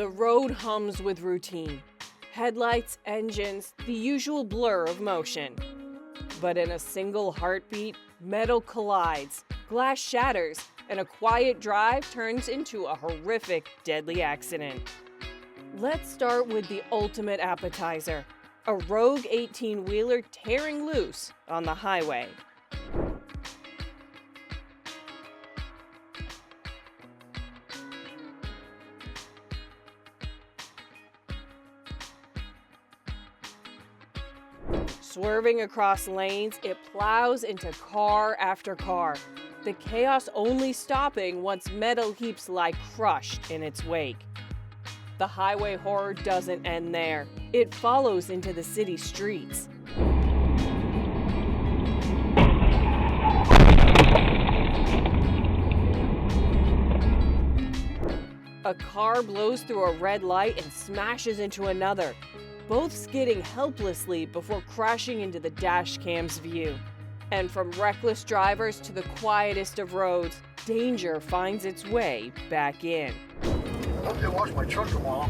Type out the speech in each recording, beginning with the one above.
The road hums with routine. Headlights, engines, the usual blur of motion. But in a single heartbeat, metal collides, glass shatters, and a quiet drive turns into a horrific, deadly accident. Let's start with the ultimate appetizer, a rogue 18-wheeler tearing loose on the highway. Swerving across lanes, it plows into car after car, the chaos only stopping once metal heaps lie crushed in its wake. The highway horror doesn't end there. It follows into the city streets. A car blows through a red light and smashes into another, both skidding helplessly before crashing into the dash cam's view. And from reckless drivers to the quietest of roads, danger finds its way back in. I hope they wash my truck tomorrow.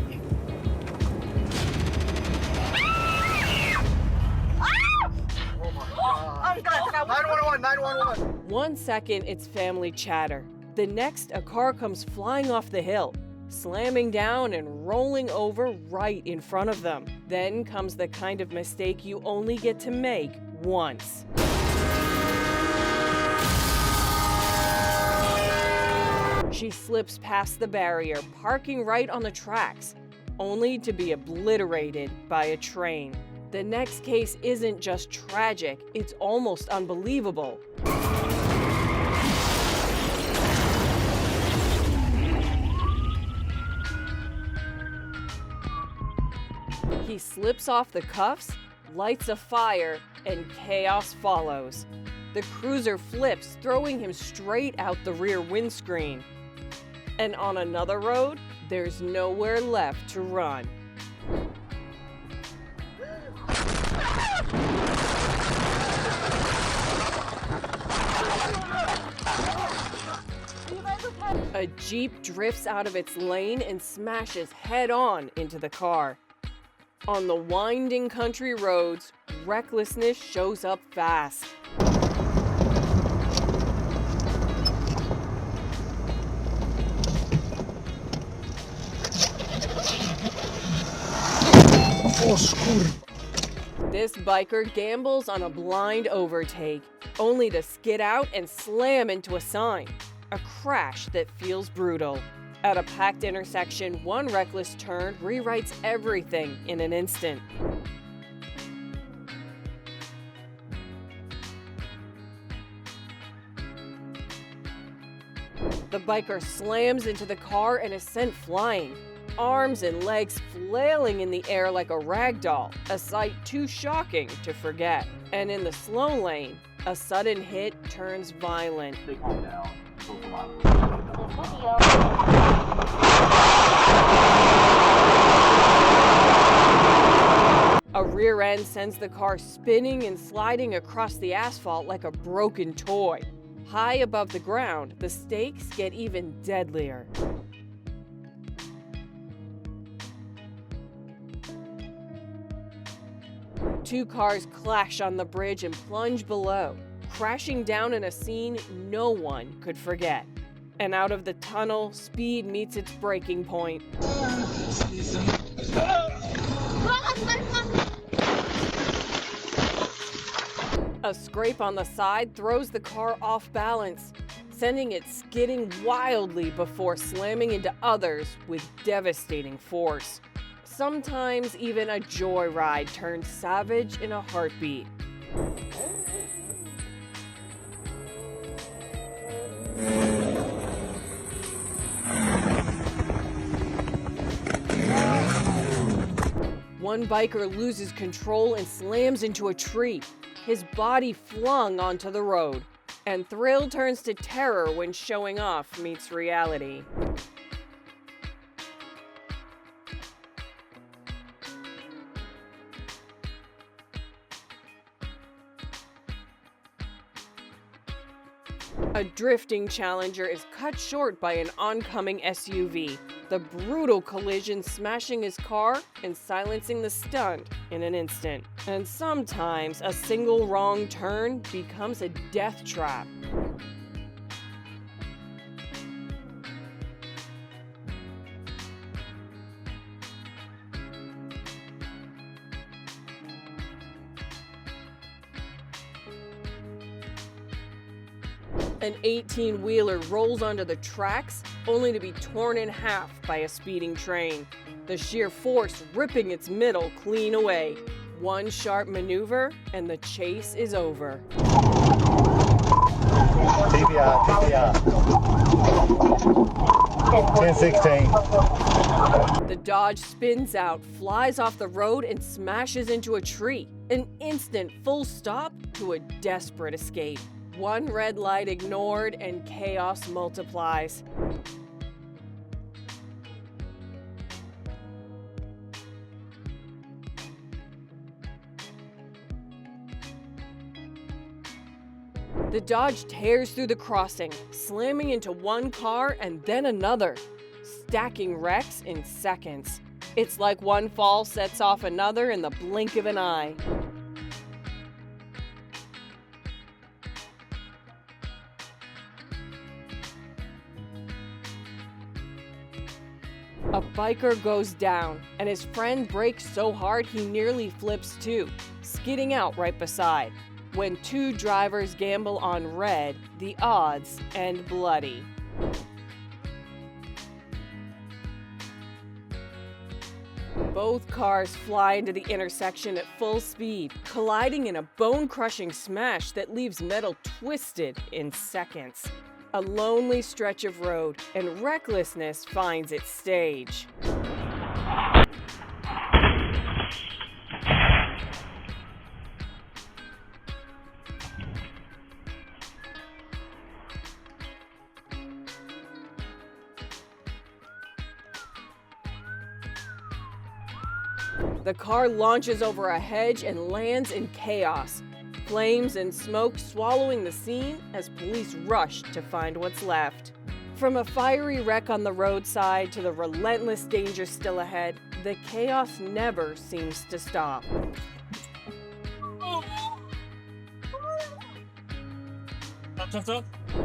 Oh my God. 911, 911. 1 second, it's family chatter. The next, a car comes flying off the hill, slamming down and rolling over right in front of them. Then comes the kind of mistake you only get to make once. She slips past the barrier, parking right on the tracks, only to be obliterated by a train. The next case isn't just tragic, it's almost unbelievable. He slips off the cuffs, lights a fire, and chaos follows. The cruiser flips, throwing him straight out the rear windscreen. And on another road, there's nowhere left to run. A Jeep drifts out of its lane and smashes head-on into the car. On the winding country roads, recklessness shows up fast. This biker gambles on a blind overtake, only to skid out and slam into a sign. A crash that feels brutal. At a packed intersection, one reckless turn rewrites everything in an instant. The biker slams into the car and is sent flying, arms and legs flailing in the air like a rag doll, a sight too shocking to forget. And in the slow lane, a sudden hit turns violent. Calm down. A rear end sends the car spinning and sliding across the asphalt like a broken toy. High above the ground, the stakes get even deadlier. Two cars clash on the bridge and plunge below, crashing down in a scene no one could forget. And out of the tunnel, speed meets its breaking point. A scrape on the side throws the car off balance, sending it skidding wildly before slamming into others with devastating force. Sometimes even a joyride turns savage in a heartbeat. One biker loses control and slams into a tree, his body flung onto the road. And thrill turns to terror when showing off meets reality. A drifting Challenger is cut short by an oncoming SUV, The brutal collision smashing his car and silencing the stunt in an instant. And sometimes a single wrong turn becomes a death trap. An 18-wheeler rolls onto the tracks, only to be torn in half by a speeding train, the sheer force ripping its middle clean away. One sharp maneuver, and the chase is over. TBR, TBR. 1016. The Dodge spins out, flies off the road, and smashes into a tree. An instant full stop to a desperate escape. One red light ignored, and chaos multiplies. The Dodge tears through the crossing, slamming into one car and then another, stacking wrecks in seconds. It's like one fall sets off another in the blink of an eye. A biker goes down, and his friend brakes so hard he nearly flips too, skidding out right beside. When two drivers gamble on red, the odds end bloody. Both cars fly into the intersection at full speed, colliding in a bone-crushing smash that leaves metal twisted in seconds. A lonely stretch of road, and recklessness finds its stage. The car launches over a hedge and lands in chaos. Flames and smoke swallowing the scene as police rush to find what's left. From a fiery wreck on the roadside to the relentless danger still ahead, the chaos never seems to stop.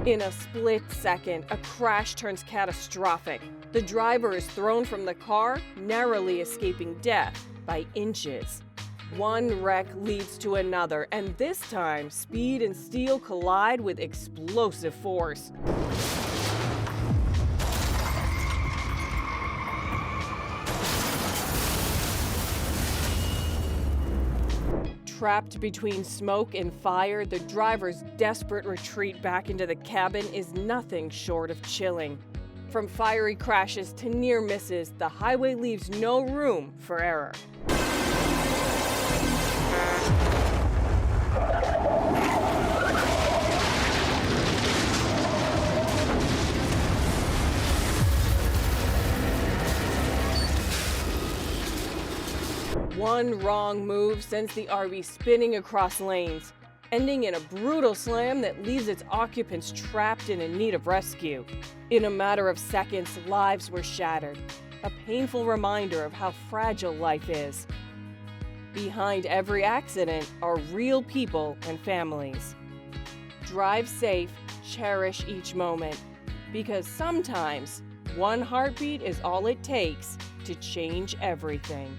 In a split second, a crash turns catastrophic. The driver is thrown from the car, narrowly escaping death by inches. One wreck leads to another, and this time, speed and steel collide with explosive force. Trapped between smoke and fire, the driver's desperate retreat back into the cabin is nothing short of chilling. From fiery crashes to near misses, the highway leaves no room for error. One wrong move sends the RV spinning across lanes, ending in a brutal slam that leaves its occupants trapped and in need of rescue. In a matter of seconds, lives were shattered, a painful reminder of how fragile life is. Behind every accident are real people and families. Drive safe, cherish each moment, because sometimes one heartbeat is all it takes to change everything.